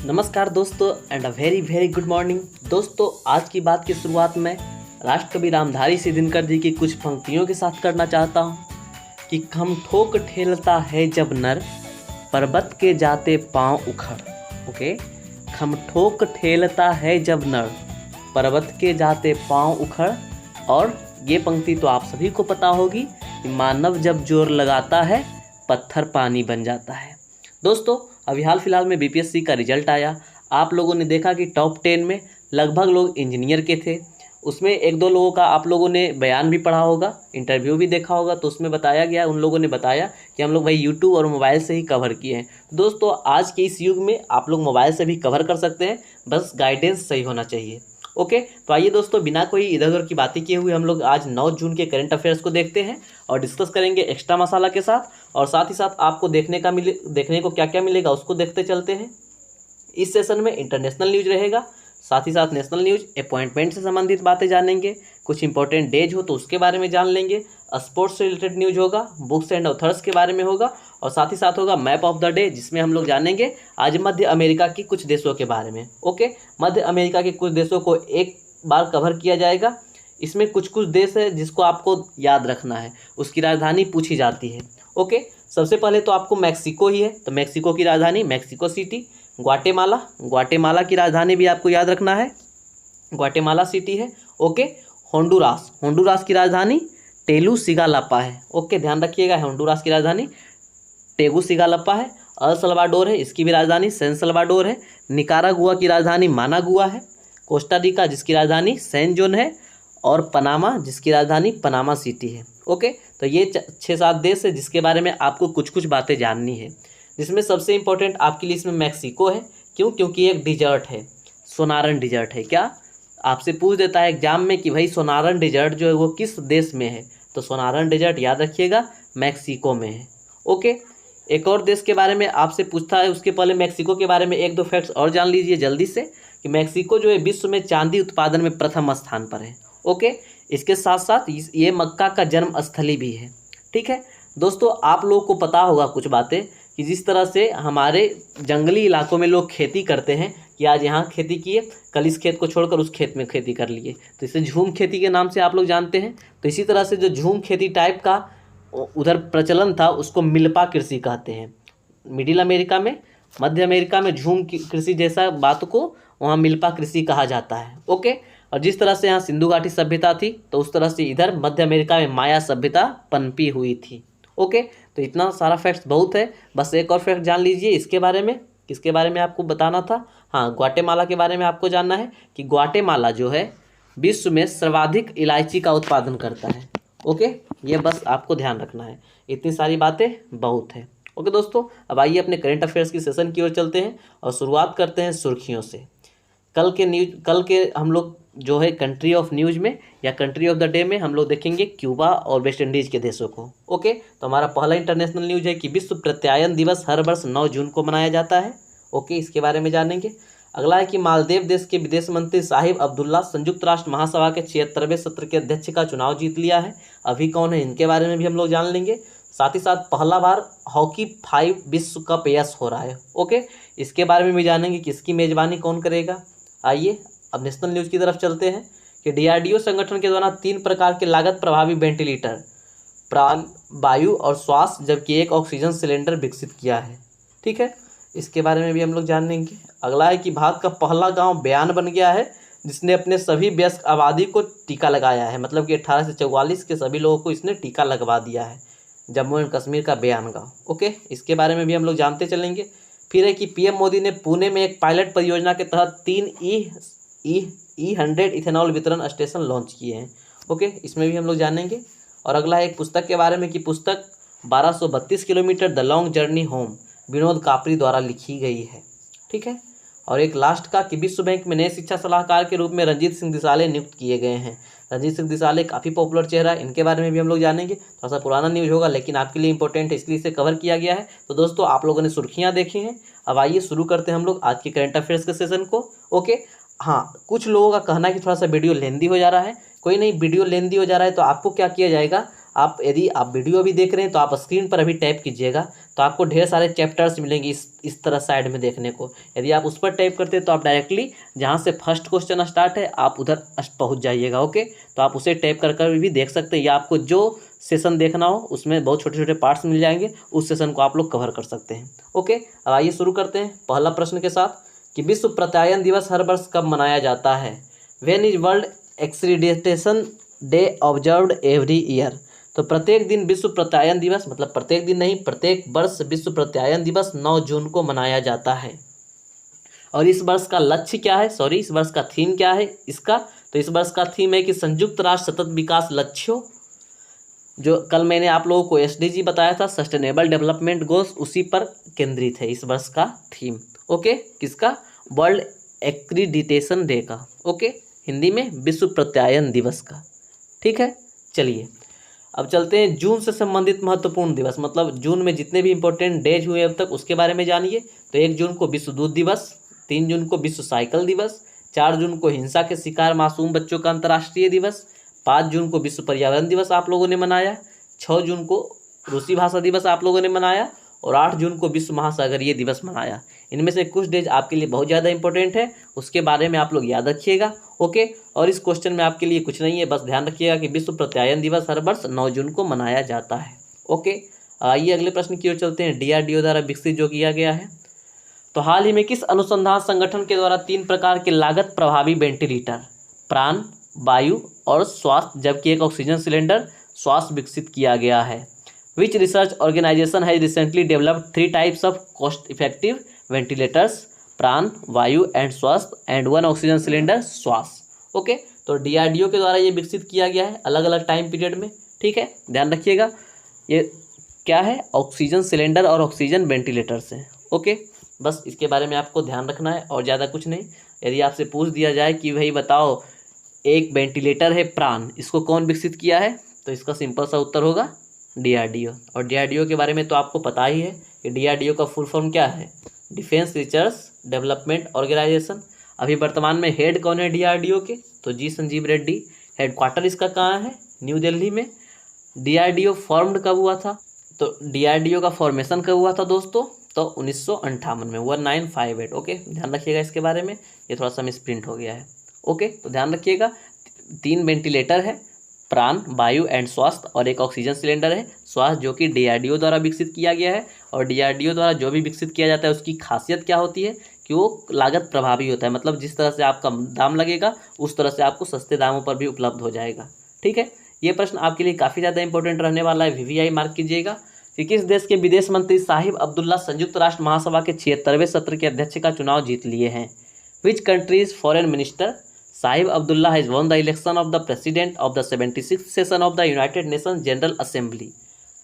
नमस्कार दोस्तों and a very very good morning. दोस्तों आज की बात की शुरुआत मैं राष्ट्रकवि रामधारी सिंह दिनकर जी की कुछ पंक्तियों के साथ करना चाहता हूँ कि खम ठोक ठेलता है जब नर, पर्वत के जाते पांव उखड़। ओके, खम ठोक ठेलता है जब नर, पर्वत के जाते पांव उखड़। और ये पंक्ति तो आप सभी को पता होगी कि मानव जब जोर लगाता है पत्थर पानी बन जाता है। दोस्तों अभी हाल फिलहाल में बीपीएससी का रिजल्ट आया। आप लोगों ने देखा कि टॉप 10 में लगभग लोग इंजीनियर के थे। उसमें एक दो लोगों का आप लोगों ने बयान भी पढ़ा होगा, इंटरव्यू भी देखा होगा, तो उसमें बताया गया, उन लोगों ने बताया कि हम लोग भाई यूट्यूब और मोबाइल से ही कवर किए हैं। दोस्तों आज के इस युग में आप लोग मोबाइल से भी कवर कर सकते हैं, बस गाइडेंस सही होना चाहिए। ओके, तो आइए दोस्तों बिना कोई इधर उधर की बातें किए हुए हम लोग आज 9 जून के करंट अफेयर्स को देखते हैं और डिस्कस करेंगे एक्स्ट्रा मसाला के साथ, और साथ ही साथ आपको देखने को क्या क्या मिलेगा उसको देखते चलते हैं। इस सेशन में इंटरनेशनल न्यूज रहेगा, साथ ही साथ नेशनल न्यूज, अपॉइंटमेंट से संबंधित बातें जानेंगे, कुछ इंपॉर्टेंट डेज हो तो उसके बारे में जान लेंगे, स्पोर्ट्स से रिलेटेड न्यूज होगा, बुक्स एंड ऑथर्स के बारे में होगा, और साथ ही साथ होगा मैप ऑफ द डे जिसमें हम लोग जानेंगे आज मध्य अमेरिका की कुछ देशों के बारे में। ओके, मध्य अमेरिका के कुछ देशों को एक बार कवर किया जाएगा। इसमें कुछ कुछ देश है जिसको आपको याद रखना है, उसकी राजधानी पूछी जाती है। ओके, सबसे पहले तो आपको मैक्सिको ही है, तो मैक्सिको की राजधानी मैक्सिको सिटी। ग्वाटेमाला की राजधानी भी आपको याद रखना है, ग्वाटेमाला सिटी है। ओके, होंडुरास की राजधानी टेगुसिगालपा है। ओके, ध्यान रखिएगा, होंडुरास की राजधानी टेगुसिगालपा है। अल सल्वाडोर है, इसकी भी राजधानी सैन सल्वाडोर है। निकारागुआ की राजधानी मानागुआ है। कोस्टा रिका जिसकी राजधानी सैन जोन है, और पनामा जिसकी राजधानी पनामा सिटी है। ओके, तो ये 6-7 देश है जिसके बारे में आपको कुछ कुछ बातें जाननी है, जिसमें सबसे इंपॉर्टेंट आपके लिए इसमें मैक्सिको है। क्यों? क्योंकि एक डिजर्ट है, सोनारन डिजर्ट है। क्या आपसे पूछ देता है एग्जाम में कि भाई सोनारन डिजर्ट जो है वो किस देश में है, तो सोनारन डिजर्ट याद रखिएगा मैक्सिको में है। ओके, एक और देश के बारे में आपसे पूछता है, उसके पहले मैक्सिको के बारे में एक दो फैक्ट्स और जान लीजिए जल्दी से, कि मैक्सिको जो है विश्व में चांदी उत्पादन में प्रथम स्थान पर है। ओके, इसके साथ साथ ये मक्का का जन्म स्थली भी है। ठीक है दोस्तों, आप लोगों को पता होगा कुछ बातें कि जिस तरह से हमारे जंगली इलाकों में लोग खेती करते हैं कि आज यहाँ खेती किए, कल इस खेत को छोड़कर उस खेत में खेती कर लिए, तो इसे झूम खेती के नाम से आप लोग जानते हैं। तो इसी तरह से जो झूम खेती टाइप का उधर प्रचलन था उसको मिल्पा कृषि कहते हैं। मिडिल अमेरिका में, मध्य अमेरिका में झूम कृषि जैसा बात को वहाँ मिल्पा कृषि कहा जाता है। ओके, और जिस तरह से यहाँ सिंधु घाटी सभ्यता थी तो उस तरह से इधर मध्य अमेरिका में माया सभ्यता पनपी हुई थी। ओके, तो इतना सारा फैक्ट्स बहुत है, बस एक और फैक्ट जान लीजिए इसके बारे में। किसके बारे में आपको बताना था? हाँ, ग्वाटेमाला के बारे में आपको जानना है कि ग्वाटेमाला जो है विश्व में सर्वाधिक इलायची का उत्पादन करता है। ओके, ये बस आपको ध्यान रखना है, इतनी सारी बातें बहुत है। ओके दोस्तों, अब आइए अपने करंट अफेयर्स की सेशन की ओर चलते हैं और शुरुआत करते हैं सुर्खियों से। कल के हम लोग जो है कंट्री ऑफ न्यूज में या कंट्री ऑफ द डे में हम लोग देखेंगे क्यूबा और वेस्ट इंडीज़ के देशों को। ओके, तो हमारा पहला इंटरनेशनल न्यूज है कि विश्व प्रत्यायन दिवस हर वर्ष 9 जून को मनाया जाता है। ओके, इसके बारे में जानेंगे। अगला है कि मालदीव देश के विदेश मंत्री साहिब अब्दुल्ला संयुक्त राष्ट्र महासभा के 76वें सत्र के अध्यक्ष का चुनाव जीत लिया है। अभी कौन है, इनके बारे में भी हम लोग जान लेंगे। साथ ही साथ पहला बार हॉकी 5 विश्व कप यस हो रहा है। ओके, इसके बारे में भी जानेंगे कि इसकी मेजबानी कौन करेगा। आइए अब नेशनल न्यूज़ की तरफ चलते हैं कि डीआरडीओ संगठन के द्वारा 3 प्रकार के लागत प्रभावी वेंटिलेटर, प्राण वायु और श्वास, जबकि एक ऑक्सीजन सिलेंडर विकसित किया है। ठीक है, इसके बारे में भी हम लोग जान लेंगे। अगला है कि भारत का पहला गांव बयान बन गया है जिसने अपने सभी वयस्क आबादी को टीका लगाया है, मतलब कि 18 से 44 के सभी लोगों को इसने टीका लगवा दिया है, जम्मू एंड कश्मीर का बयान गाँव। ओके, इसके बारे में भी हम लोग जानते चलेंगे। फिर है कि पीएम मोदी ने पुणे में एक पायलट परियोजना के तहत 3 E100 इथेनॉल वितरण स्टेशन लॉन्च किए हैं। ओके, इसमें भी हम लोग जानेंगे। और अगला है एक पुस्तक के बारे में कि पुस्तक 1232 kilometre the long journey home Vinod कापरी द्वारा लिखी गई है। ठीक है, और एक लास्ट का कि विश्व बैंक में नए शिक्षा सलाहकार के रूप में रंजीत सिंह दिसाले नियुक्त किए गए हैं। रंजीत सिंह दिसाले काफ़ी पॉपुलर चेहरा है, इनके बारे में भी हम लोग जानेंगे। थोड़ा सा पुराना न्यूज़ होगा लेकिन आपके लिए इंपॉर्टेंट है इसलिए इसे कवर किया गया है। तो दोस्तों आप लोगों ने सुर्खियाँ देखी हैं, अब आइए शुरू करते हैं हम लोग आज के करंट अफेयर्स के सेशन को। ओके, हाँ, कुछ लोगों का कहना है कि थोड़ा सा वीडियो लेंदी हो जा रहा है। कोई नहीं, वीडियो लेंदी हो जा रहा है तो आपको क्या किया जाएगा, आप यदि आप वीडियो भी देख रहे हैं तो आप स्क्रीन पर अभी टैप कीजिएगा, तो आपको ढेर सारे चैप्टर्स मिलेंगे इस तरह साइड में देखने को। यदि आप उस पर टैप करते हैं तो आप डायरेक्टली जहाँ से फर्स्ट क्वेश्चन स्टार्ट है आप उधर पहुँच जाइएगा। ओके, तो आप उसे टैप कर भी देख सकते हैं, या आपको जो सेशन देखना हो उसमें बहुत छोटे छोटे पार्ट्स मिल जाएंगे, उस सेशन को आप लोग कवर कर सकते हैं। ओके, अब आइए शुरू करते हैं पहला प्रश्न के साथ कि विश्व प्रत्यायन दिवस हर वर्ष कब मनाया जाता है? When is world accreditation day observed every year? तो प्रत्येक दिन विश्व प्रत्यायन दिवस, मतलब प्रत्येक दिन नहीं, प्रत्येक वर्ष विश्व प्रत्यायन दिवस 9 जून को मनाया जाता है। और इस वर्ष का लक्ष्य क्या है, सॉरी इस वर्ष का थीम क्या है इसका? तो इस वर्ष का थीम है कि संयुक्त राष्ट्र सतत विकास लक्ष्यों, जो कल मैंने आप लोगों को SDG बताया था, सस्टेनेबल डेवलपमेंट गोल्स, उसी पर केंद्रित है इस वर्ष का थीम। ओके, किसका? वर्ल्ड एक्रीडिटेशन डे का। ओके, हिंदी में विश्व प्रत्यायन दिवस का। ठीक है, चलिए अब चलते हैं जून से संबंधित महत्वपूर्ण दिवस, मतलब जून में जितने भी इंपॉर्टेंट डेज हुए अब तक उसके बारे में जानिए। तो 1 जून को विश्व दूध दिवस, 3 जून को विश्व साइकिल दिवस, 4 जून को हिंसा के शिकार मासूम बच्चों का अंतर्राष्ट्रीय दिवस, 5 जून को विश्व पर्यावरण दिवस आप लोगों ने मनाया, 6 जून को रूसी भाषा दिवस आप लोगों ने मनाया, और 8 जून को विश्व महासागरीय दिवस मनाया। इनमें से कुछ डेज आपके लिए बहुत ज़्यादा इंपॉर्टेंट है, उसके बारे में आप लोग याद रखिएगा। ओके, और इस क्वेश्चन में आपके लिए कुछ नहीं है, बस ध्यान रखिएगा कि विश्व प्रत्यायन दिवस हर वर्ष 9 जून को मनाया जाता है। ओके, आइए अगले प्रश्न की ओर चलते हैं। DRDO द्वारा विकसित जो किया गया है, तो हाल ही में किस अनुसंधान संगठन के द्वारा 3 प्रकार के लागत प्रभावी वेंटिलेटर, प्राण, वायु और श्वास, जबकि एक ऑक्सीजन सिलेंडर श्वास विकसित किया गया है? Which research organization has recently developed 3 types of cost effective ventilators, Prana, Vayu and Shwas, and 1 oxygen cylinder Shwas? Okay, तो DRDO के द्वारा ये विकसित किया गया है अलग अलग टाइम पीरियड में। ठीक है, ध्यान रखिएगा, ये क्या है? ऑक्सीजन सिलेंडर और ऑक्सीजन वेंटिलेटर्स है। ओके, बस इसके बारे में आपको ध्यान रखना है और ज़्यादा कुछ नहीं। यदि आपसे पूछ दिया जाए कि भाई बताओ एक वेंटिलेटर है प्राण, इसको कौन विकसित किया है, तो इसका सिंपल सा उत्तर होगा DRDO। और DRDO के बारे में तो आपको पता ही है कि DRDO का फुल फॉर्म क्या है? Defence research development organisation. अभी वर्तमान में हेड कौन है DRDO के? तो जी संजीव रेड्डी। हेडक्वार्टर इसका कहाँ है? न्यू दिल्ली में। DRDO फॉर्म्ड कब हुआ था? तो DRDO का फॉर्मेशन कब हुआ था दोस्तों? तो 1958 में, 1958। ओके, ध्यान रखिएगा इसके बारे में, ये थोड़ा सा मिसप्रिंट हो गया है। ओके, तो ध्यान रखिएगा 3 वेंटिलेटर है, प्राण, वायु एंड स्वास्थ्य, और एक ऑक्सीजन सिलेंडर है स्वास्थ्य, जो कि DRDO द्वारा विकसित किया गया है। और DRDO द्वारा जो भी विकसित किया जाता है उसकी खासियत क्या होती है कि वो लागत प्रभावी होता है, मतलब जिस तरह से आपका दाम लगेगा उस तरह से आपको सस्ते दामों पर भी उपलब्ध हो जाएगा। ठीक है, ये प्रश्न आपके लिए काफ़ी ज़्यादा इंपॉर्टेंट रहने वाला है, VVI मार्क कीजिएगा। कि किस देश के विदेश मंत्री साहिब अब्दुल्ला संयुक्त राष्ट्र महासभा के 76वें सत्र के अध्यक्ष का चुनाव जीत लिए हैं? Which countries foreign minister Sahib Abdullah has won the election of the president of the 76th session of the United nation general assembly?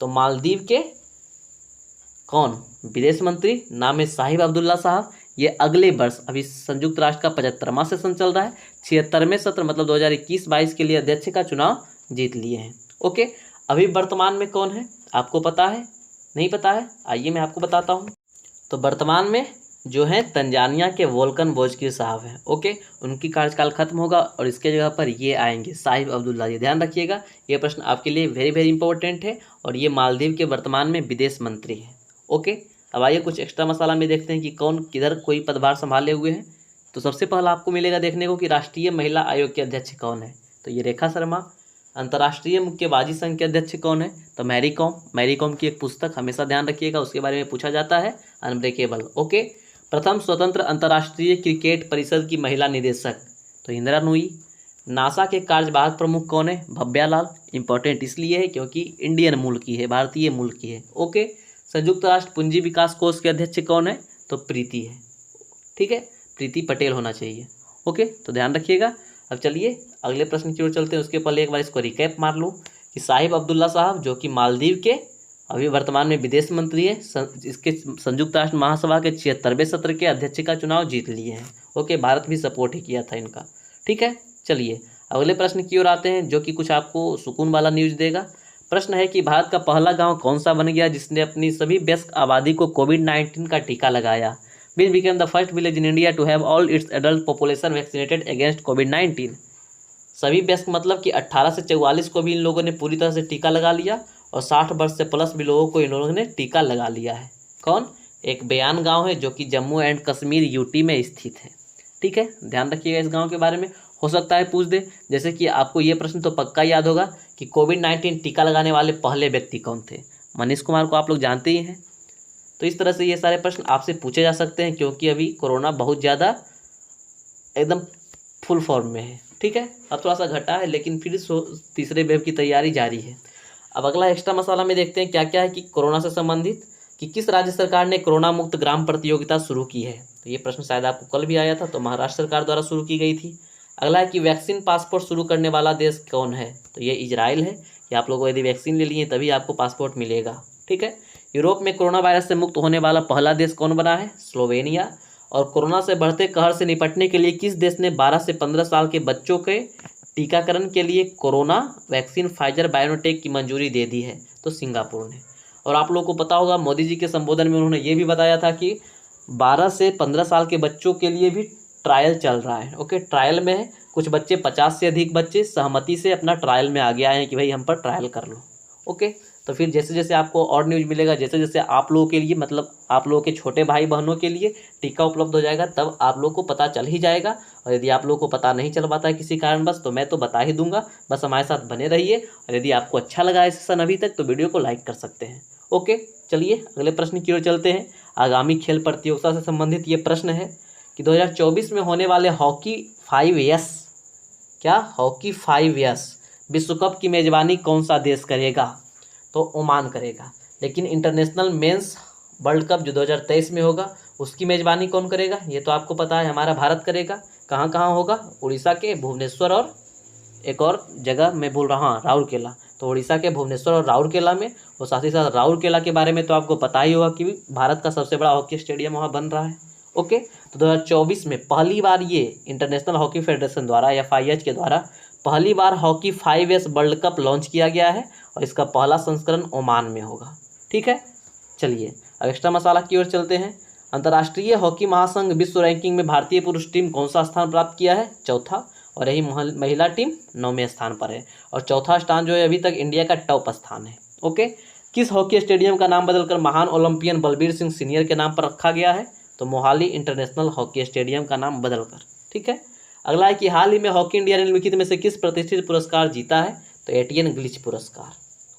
तो मालदीव के कौन विदेश मंत्री, नाम है साहिब अब्दुल्ला साहब। ये अगले वर्ष, अभी संयुक्त राष्ट्र का 75वां सेशन चल रहा है, 76वें सत्र मतलब 2021-22 के लिए अध्यक्ष का चुनाव जीत लिए हैं। ओके, अभी वर्तमान में कौन है आपको पता है? नहीं पता है? आइए मैं आपको बताता हूँ। तो वर्तमान में जो है तंजानिया के वोल्कन बोजकिर साहब हैं। ओके, उनकी कार्यकाल खत्म होगा और इसके जगह पर ये आएंगे साहिब अब्दुल्ला। ये ध्यान रखिएगा, ये प्रश्न आपके लिए वेरी वेरी इंपॉर्टेंट है, और ये मालदीव के वर्तमान में विदेश मंत्री हैं। ओके, अब आइए कुछ एक्स्ट्रा मसाला में देखते हैं कि कौन किधर कोई पदभार संभाले हुए हैं। तो सबसे पहला आपको मिलेगा देखने को कि राष्ट्रीय महिला आयोग के अध्यक्ष कौन है? तो ये रेखा शर्मा। अंतर्राष्ट्रीय मुक्केबाजी संघ के अध्यक्ष कौन है? तो मैरी कॉम। मैरी कॉम की एक पुस्तक हमेशा ध्यान रखिएगा, उसके बारे में पूछा जाता है, अनब्रेकेबल। ओके, प्रथम स्वतंत्र अंतर्राष्ट्रीय क्रिकेट परिषद की महिला निदेशक? तो इंदिरा नूई। नासा के कार्यवाहक प्रमुख कौन है? भव्या लाल। इंपॉर्टेंट इसलिए है क्योंकि इंडियन मूल की है, भारतीय मूल की है। ओके, संयुक्त राष्ट्र पूंजी विकास कोष के अध्यक्ष कौन है? तो प्रीति है। ठीक है, प्रीति पटेल होना चाहिए। ओके, तो ध्यान रखिएगा। अब चलिए अगले प्रश्न की ओर चलते हैं, उसके पहले एक बार इसको रिकैप मार लूँ कि साहिब अब्दुल्ला साहब जो कि मालदीव के अभी वर्तमान में विदेश मंत्री है, इसके संयुक्त राष्ट्र महासभा के 76वें सत्र के अध्यक्ष का चुनाव जीत लिए हैं। ओके, भारत भी सपोर्ट ही किया था इनका। ठीक है, चलिए अगले प्रश्न की ओर आते हैं, जो कि कुछ आपको सुकून वाला न्यूज़ देगा। प्रश्न है कि भारत का पहला गांव कौन सा बन गया जिसने अपनी सभी वयस्क आबादी को कोविड-19 का टीका लगाया? Which became the first village in India to have all its adult population vaccinated against COVID-19? सभी वयस्क मतलब कि 18 से 44 को भी इन लोगों ने पूरी तरह से टीका लगा लिया, और 60 वर्ष से प्लस भी लोगों को इन लोगों ने टीका लगा लिया है। कौन? एक बयान गांव है जो कि जम्मू एंड कश्मीर यूटी में स्थित है। ठीक है, ध्यान रखिएगा इस गांव के बारे में, हो सकता है पूछ दे। जैसे कि आपको ये प्रश्न तो पक्का याद होगा कि कोविड-19 टीका लगाने वाले पहले व्यक्ति कौन थे? मनीष कुमार को आप लोग जानते ही हैं। तो इस तरह से ये सारे प्रश्न आपसे पूछे जा सकते हैं, क्योंकि अभी कोरोना बहुत ज़्यादा एकदम फुल फॉर्म में है। ठीक है, अब थोड़ा सा घटा है, लेकिन फिर तीसरे वेव की तैयारी जारी है। अब अगला एक्स्ट्रा मसाला में देखते हैं क्या क्या है कि कोरोना से संबंधित, कि किस राज्य सरकार ने कोरोना मुक्त ग्राम प्रतियोगिता शुरू की है। तो ये प्रश्न शायद आपको कल भी आया था, तो महाराष्ट्र सरकार द्वारा शुरू की गई थी। अगला है कि वैक्सीन पासपोर्ट शुरू करने वाला देश कौन है? तो ये इजराइल है, कि आप लोगों को यदि वैक्सीन ले लिए तभी आपको पासपोर्ट मिलेगा। ठीक है, यूरोप में कोरोना वायरस से मुक्त होने वाला पहला देश कौन बना है? स्लोवेनिया। और कोरोना से बढ़ते कहर से निपटने के लिए किस देश ने 12 से 15 साल के बच्चों के टीकाकरण के लिए कोरोना वैक्सीन फाइजर बायोनोटेक की मंजूरी दे दी है? तो सिंगापुर ने। और आप लोगों को पता होगा मोदी जी के संबोधन में उन्होंने ये भी बताया था कि 12 से 15 साल के बच्चों के लिए भी ट्रायल चल रहा है। ओके, ट्रायल में है, कुछ बच्चे 50 से अधिक बच्चे सहमति से अपना ट्रायल में आगे आए हैं कि भाई हम पर ट्रायल कर लो। ओके, तो फिर जैसे जैसे आपको और न्यूज़ मिलेगा, जैसे जैसे आप लोगों के लिए मतलब आप लोगों के छोटे भाई बहनों के लिए टीका उपलब्ध हो जाएगा, तब आप लोग को पता चल ही जाएगा। और यदि आप लोगों को पता नहीं चल पाता है किसी कारणवश, तो मैं तो बता ही दूंगा, बस हमारे साथ बने रहिए। और यदि आपको अच्छा लगा है सेशन अभी तक, तो वीडियो को लाइक कर सकते हैं। ओके, चलिए अगले प्रश्न की ओर चलते हैं। आगामी खेल प्रतियोगिता से संबंधित ये प्रश्न है कि 2024 में होने वाले हॉकी 5S, क्या हॉकी 5S विश्व कप की मेजबानी कौन सा देश करेगा? तो ओमान करेगा। लेकिन इंटरनेशनल मेंस वर्ल्ड कप जो 2023 में होगा, उसकी मेजबानी कौन करेगा? ये तो आपको पता है, हमारा भारत करेगा। कहाँ कहाँ होगा? उड़ीसा के भुवनेश्वर और एक और जगह मैं भूल रहा, हाँ, राउरकेला। तो उड़ीसा के भुवनेश्वर और राउरकेला में, और साथ ही साथ राउरकेला के बारे में तो आपको पता ही होगा कि भारत का सबसे बड़ा हॉकी स्टेडियम वहाँ बन रहा है। ओके, तो 2024 में पहली बार ये इंटरनेशनल हॉकी फेडरेशन द्वारा या FIH के द्वारा पहली बार hockey 5S world cup launch किया गया है, और इसका पहला संस्करण ओमान में होगा। ठीक है, चलिए अब एक्स्ट्रा मसाला की ओर चलते हैं। अंतर्राष्ट्रीय हॉकी महासंघ विश्व रैंकिंग में भारतीय पुरुष टीम कौन सा स्थान प्राप्त किया है? चौथा। और यही महिला टीम 9वें स्थान पर है, और चौथा स्थान जो है अभी तक इंडिया का टॉप स्थान है। ओके, किस हॉकी स्टेडियम का नाम बदलकर महान ओलंपियन बलबीर सिंह सीनियर के नाम पर रखा गया है? तो मोहाली इंटरनेशनल हॉकी स्टेडियम का नाम बदलकर। ठीक है, अगला है कि हाल ही में हॉकी इंडिया ने निम्नलिखित में से किस प्रतिष्ठित पुरस्कार जीता है? तो एटियन ग्लिच पुरस्कार।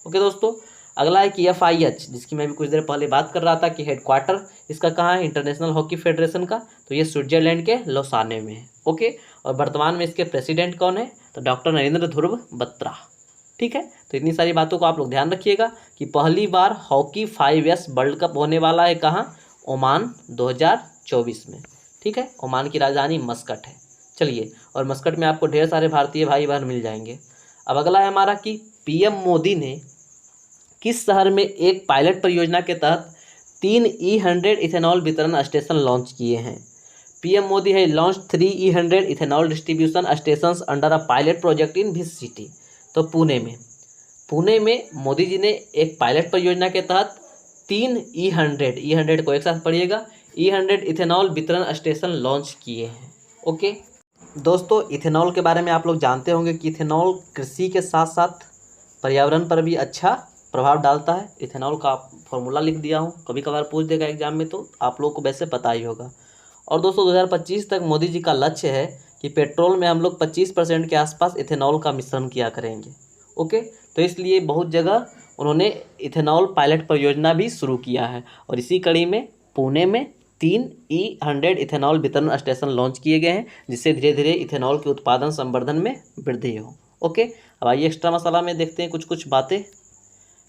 ओके दोस्तों, अगला है कि FIH, जिसकी मैं भी कुछ देर पहले बात कर रहा था कि हेडक्वार्टर इसका कहाँ है, इंटरनेशनल हॉकी फेडरेशन का, तो ये स्विट्जरलैंड के लौसाने में है। ओके, और वर्तमान में इसके प्रेसिडेंट कौन है? तो डॉक्टर नरेंद्र ध्रुव बत्रा। ठीक है, तो इतनी सारी बातों को आप लोग ध्यान रखिएगा कि पहली बार हॉकी 5S वर्ल्ड कप होने वाला है कहाँ? ओमान 2024 में। ठीक है, ओमान की राजधानी मस्कट है। चलिए, और मस्कट में आपको ढेर सारे भारतीय भाई बहन मिल जाएंगे। अब अगला है हमारा कि PM मोदी ने किस शहर में एक पायलट परियोजना के तहत 3 E100 इथेनॉल वितरण स्टेशन लॉन्च किए हैं? PM मोदी है launch 3 E100 ethanol distribution stations under a pilot project in which city? तो पुणे में मोदी जी ने एक पायलट परियोजना के तहत 3 E100 को एक साथ पढ़िएगा, E100 इथेनॉल वितरण स्टेशन लॉन्च किए हैं। ओके दोस्तों, इथेनॉल के बारे में आप लोग जानते होंगे कि इथेनॉल कृषि के साथ साथ पर्यावरण पर भी अच्छा प्रभाव डालता है। इथेनॉल का फॉर्मूला लिख दिया हूँ, कभी कभार पूछ देगा एग्जाम में, तो आप लोग को वैसे पता ही होगा। और दोस्तों 2025 तक मोदी जी का लक्ष्य है कि पेट्रोल में हम लोग 25% के आसपास इथेनॉल का मिश्रण किया करेंगे। ओके, तो इसलिए बहुत जगह उन्होंने इथेनॉल पायलट परियोजना भी शुरू किया है, और इसी कड़ी में पुणे में 3 E100 इथेनॉल वितरण स्टेशन लॉन्च किए गए हैं, जिससे धीरे धीरे इथेनॉल के उत्पादन संवर्धन में वृद्धि हो। ओके, अब आइए एक्स्ट्रा मसाला में देखते हैं कुछ बातें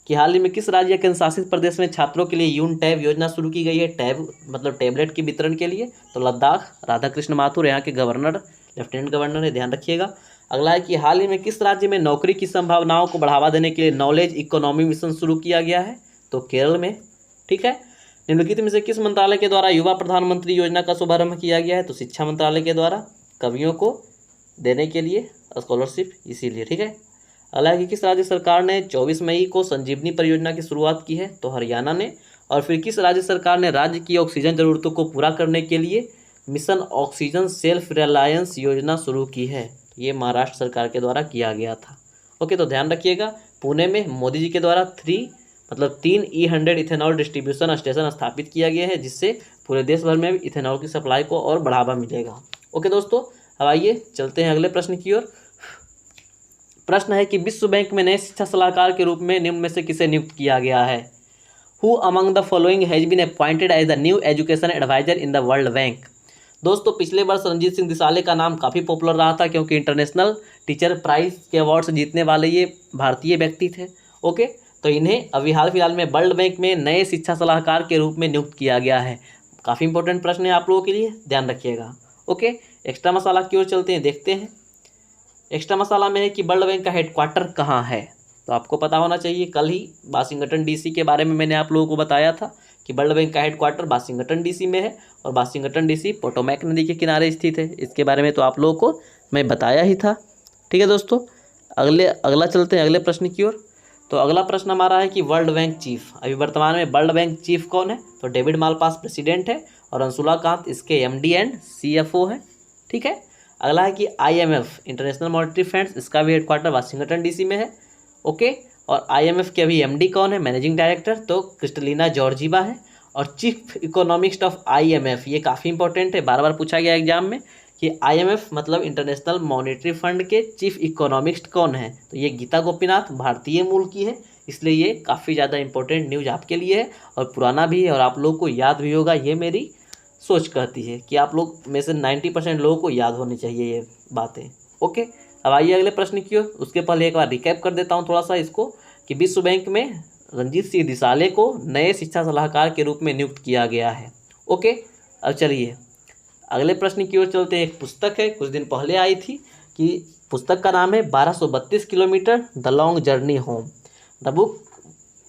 कि हाल ही में किस राज्य या केंद्र शासित प्रदेश में छात्रों के लिए यून टैब योजना शुरू की गई है? टैब मतलब टैबलेट के वितरण के लिए। तो लद्दाख, राधाकृष्ण माथुर यहाँ के गवर्नर, लेफ्टिनेंट गवर्नर है, ध्यान रखिएगा। अगला है कि हाल ही में किस राज्य में नौकरी की संभावनाओं को बढ़ावा देने के लिए नॉलेज इकोनॉमी मिशन शुरू किया गया है? तो केरल में। ठीक है, निम्नलिखित में से किस मंत्रालय के द्वारा युवा प्रधानमंत्री योजना का शुभारंभ किया गया है? तो शिक्षा मंत्रालय के द्वारा, कवियों को देने के लिए स्कॉलरशिप, इसीलिए। ठीक है, अगला है कि किस राज्य सरकार ने 24 मई को संजीवनी परियोजना की शुरुआत की है? तो हरियाणा ने। और फिर किस राज्य सरकार ने राज्य की ऑक्सीजन जरूरतों को पूरा करने के लिए मिशन ऑक्सीजन सेल्फ रिलायंस योजना शुरू की है? तो ये महाराष्ट्र सरकार के द्वारा किया गया था। ओके, तो ध्यान रखिएगा, पुणे में मोदी जी के द्वारा 3 E100 इथेनॉल डिस्ट्रीब्यूशन स्टेशन स्थापित किया गया है, जिससे पूरे देश भर में इथेनॉल की सप्लाई को और बढ़ावा मिलेगा। ओके दोस्तों, अब आइए चलते हैं अगले प्रश्न की ओर। प्रश्न है कि विश्व बैंक में नए शिक्षा सलाहकार के रूप में निम्न में से किसे नियुक्त किया गया है? Who among the following has been appointed as the new education adviser in the World Bank? दोस्तों, पिछले वर्ष रणजीत सिंह दिसाले का नाम काफ़ी पॉपुलर रहा था, क्योंकि इंटरनेशनल टीचर प्राइज के अवार्ड से जीतने वाले ये भारतीय व्यक्ति थे। ओके, तो इन्हें अभी हाल फिलहाल में वर्ल्ड बैंक में नए शिक्षा सलाहकार के रूप में नियुक्त किया गया है। काफ़ी इंपॉर्टेंट प्रश्न है आप लोगों के लिए, ध्यान रखिएगा। ओके, एक्स्ट्रा मसाला की ओर चलते हैं, देखते हैं। एक्स्ट्रा मसाला में है कि वर्ल्ड बैंक का हेडक्वार्टर कहाँ है? तो आपको पता होना चाहिए, कल ही वाशिंगटन डीसी के बारे में मैंने आप लोगों को बताया था कि वर्ल्ड बैंक का हेडक्वार्टर वाशिंगटन डीसी में है, और वाशिंगटन डीसी पोटोमैक नदी के किनारे स्थित है। इसके बारे में तो आप लोगों को मैं बताया ही था। ठीक है दोस्तों, अगला चलते हैं अगले प्रश्न की ओर। तो अगला प्रश्न हमारा है कि वर्ल्ड बैंक चीफ, अभी वर्तमान में वर्ल्ड बैंक चीफ कौन है? तो डेविड मालपास प्रेसिडेंट है, और अंशुला कांत इसके MD एंड CFO है। ठीक है, अगला है कि IMF इंटरनेशनल मॉनेटरी फंड्स, इसका भी हेडक्वार्टर वाशिंगटन डीसी में है। ओके, और IMF के अभी MD कौन है? मैनेजिंग डायरेक्टर तो क्रिस्टलिना जॉर्जीवा है। और चीफ इकोनॉमिस्ट ऑफ IMF, ये काफ़ी इंपॉर्टेंट है, बार बार पूछा गया एग्जाम में कि IMF मतलब इंटरनेशनल मॉनेटरी फंड के चीफ इकोनॉमिस्ट कौन है? तो ये गीता गोपीनाथ भारतीय मूल की है, इसलिए ये काफ़ी ज़्यादा इंपॉर्टेंट न्यूज आपके लिए है, और पुराना भी है, और आप लोग को याद भी होगा। ये मेरी सोच कहती है कि आप लोग में से 90% लोगों को याद होनी चाहिए ये बातें। ओके, अब आइए अगले प्रश्न की ओर। उसके पहले एक बार रिकैप कर देता हूँ थोड़ा सा इसको, कि विश्व बैंक में रणजीत सिंह दिसाले को नए शिक्षा सलाहकार के रूप में नियुक्त किया गया है। ओके, अब चलिए अगले प्रश्न की ओर चलते हैं। एक पुस्तक है, कुछ दिन पहले आई थी, कि पुस्तक का नाम है 1232 kilometre the long journey home. The book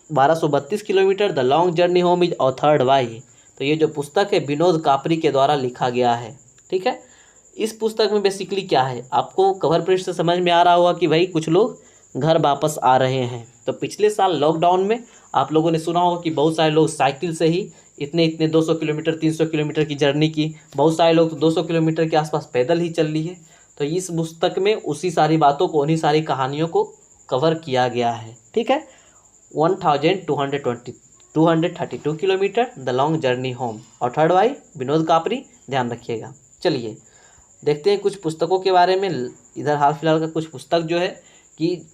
1232 kilometre the long journey home is authored bye. तो ये जो पुस्तक है विनोद कापरी के द्वारा लिखा गया है। ठीक है, इस पुस्तक में बेसिकली क्या है, आपको कवर पृष्ठ से समझ में आ रहा होगा कि भाई कुछ लोग घर वापस आ रहे हैं। तो पिछले साल लॉकडाउन में आप लोगों ने सुना होगा कि बहुत सारे लोग साइकिल से ही इतने 200 किलोमीटर 300 किलोमीटर की जर्नी की, बहुत सारे लोग तो 200 किलोमीटर के आसपास पैदल ही चल लिए। तो इस पुस्तक में उसी सारी बातों को, उन्हीं सारी कहानियों को कवर किया गया है। ठीक है, 1232 kilometre the long journey home, authored bye Vinod कापरी, ध्यान रखिएगा। चलिए देखते हैं कुछ पुस्तकों के बारे में। इधर हाल फिलहाल का कुछ पुस्तक जो है कि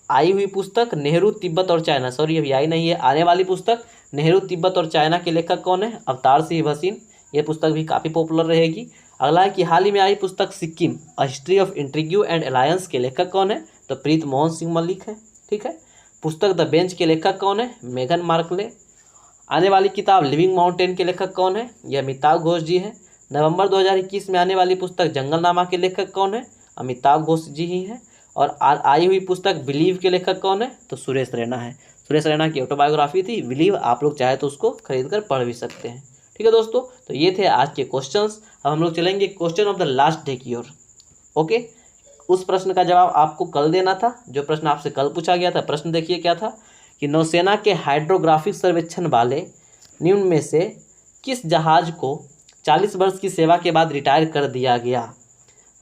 आई हुई पुस्तक नेहरू तिब्बत और चाइना, सॉरी अभी आई नहीं है, आने वाली पुस्तक नेहरू तिब्बत और चाइना के लेखक कौन है? अवतार सिंह भसीन। ये पुस्तक भी काफ़ी पॉपुलर रहेगी। अगला है कि हाल ही में आई पुस्तक Sikkim a history of intrigue and alliance के लेखक कौन है? तो प्रीत मोहन सिंह मलिक है। ठीक है, पुस्तक द बेंच के लेखक कौन है? मेघन मार्कले। आने वाली किताब लिविंग माउंटेन के लेखक कौन है? यह अमिताभ घोष जी है। नवंबर 2021 में आने वाली पुस्तक जंगलनामा के लेखक कौन है? अमिताभ घोष जी ही हैं। और आई हुई पुस्तक बिलीव के लेखक कौन है? तो सुरेश रैना है। सुरेश रैना की ऑटोबायोग्राफी थी बिलीव, आप लोग चाहे तो उसको खरीद कर पढ़ भी सकते हैं। ठीक है दोस्तों, तो ये थे आज के क्वेश्चंस। अब हम लोग चलेंगे question of the last day की ओर। ओके, उस प्रश्न का जवाब आपको कल देना था, जो प्रश्न आपसे कल पूछा गया था। प्रश्न देखिए क्या था, कि नौसेना के हाइड्रोग्राफिक सर्वेक्षण वाले निम्न में से किस जहाज को 40 वर्ष की सेवा के बाद रिटायर कर दिया गया?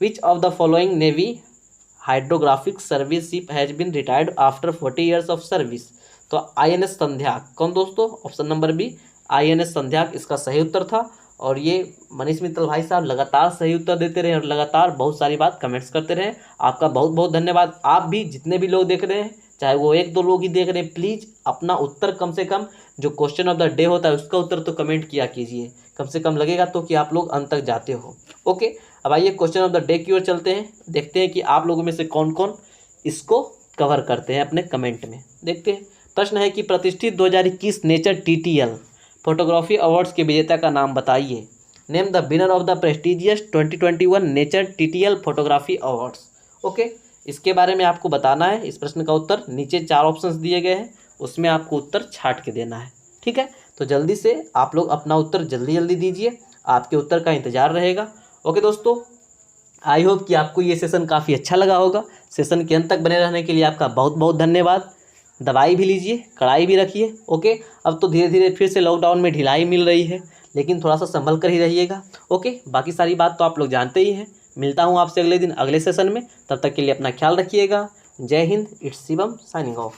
Which of the following navy hydrographic service ship has been retired after 40 years of service? तो INS संध्याक। कौन दोस्तों? Option number B INS Sandhayak इसका सही उत्तर था। और ये मनीष मित्तल भाई साहब लगातार सही उत्तर देते रहे और लगातार बहुत सारी बात कमेंट्स करते रहे। आपका बहुत बहुत धन्यवाद। आप भी जितने भी लोग देख रहे हैं, चाहे वो 1-2 लोग ही देख रहे हैं, प्लीज़ अपना उत्तर कम से कम जो क्वेश्चन ऑफ द डे होता है उसका उत्तर तो कमेंट किया कीजिए, कम से कम लगेगा तो कि आप लोग अंत तक जाते हो। ओके, अब आइए क्वेश्चन ऑफ द डे की ओर चलते हैं, देखते हैं कि आप लोगों में से कौन कौन इसको कवर करते हैं अपने कमेंट में। देखते हैं, प्रश्न है कि प्रतिष्ठित 2021 नेचर TTL फोटोग्राफी अवार्ड्स के विजेता का नाम बताइए। Name the winner of the prestigious 2021 nature TTL photography awards. Okay, इसके बारे में आपको बताना है। इस प्रश्न का उत्तर नीचे 4 ऑप्शंस दिए गए हैं, उसमें आपको उत्तर छाट के देना है। ठीक है, तो जल्दी से आप लोग अपना उत्तर जल्दी जल्दी दीजिए, आपके उत्तर का इंतजार रहेगा। ओके दोस्तों, आई होप कि आपको ये सेशन काफ़ी अच्छा लगा होगा। सेशन के अंत तक बने रहने के लिए आपका बहुत बहुत धन्यवाद। दवाई भी लीजिए, कड़ाई भी रखिए। ओके, अब तो धीरे धीरे फिर से लॉकडाउन में ढिलाई मिल रही है, लेकिन थोड़ा सा संभल कर ही रहिएगा। ओके, बाकी सारी बात तो आप लोग जानते ही हैं। मिलता हूँ आपसे अगले दिन अगले सेशन में। तब तक के लिए अपना ख्याल रखिएगा। जय Hind. It's Shivam signing off.